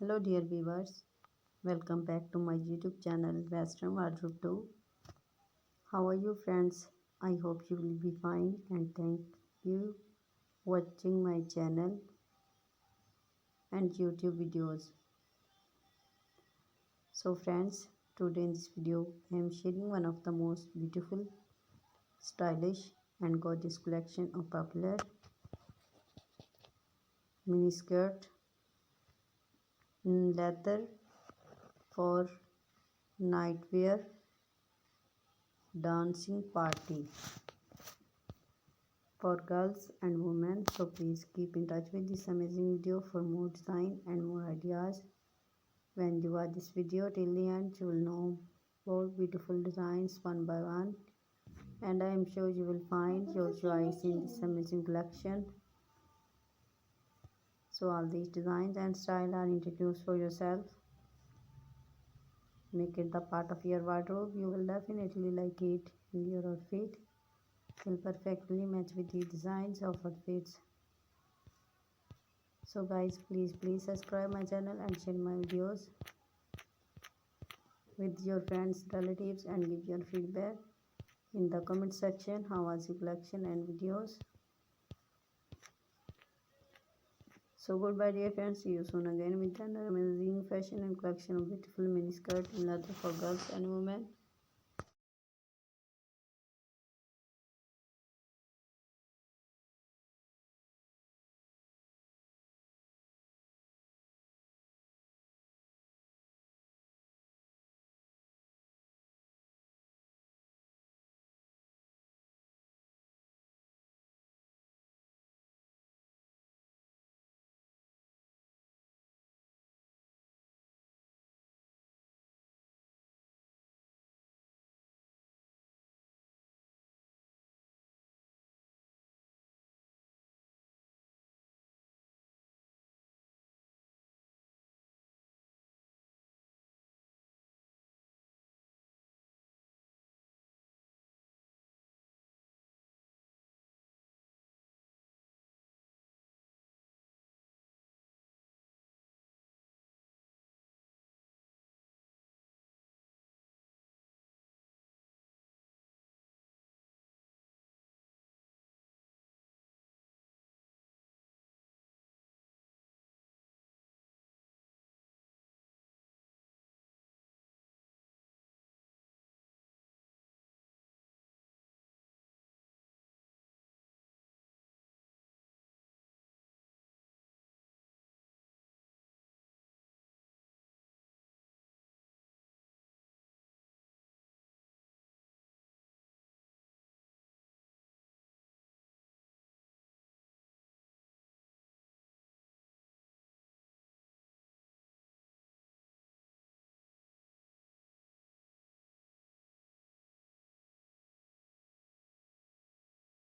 Hello dear viewers, welcome back to my YouTube channel Western Wardrobe 2. How are you friends? I hope you will be fine and thank you watching my channel and YouTube videos. So friends, today in this video I am sharing one of the most beautiful, stylish and gorgeous collection of popular miniskirt in leather for nightwear dancing party for girls and women. So please keep in touch with this amazing video for more design and more ideas. When you watch this video till the end, you will know more beautiful designs one by one, and I am sure you will find your choice in this amazing collection. So all these designs and style are introduced for yourself. Make it the part of your wardrobe. You will definitely like it in your outfit. Will perfectly match with the designs of outfits. So guys, please subscribe my channel and share my videos with your friends, relatives, and give your feedback in the comment section. How was the collection and videos? So goodbye dear friends, see you soon again with another amazing fashion and collection of beautiful miniskirt in leather for girls and women.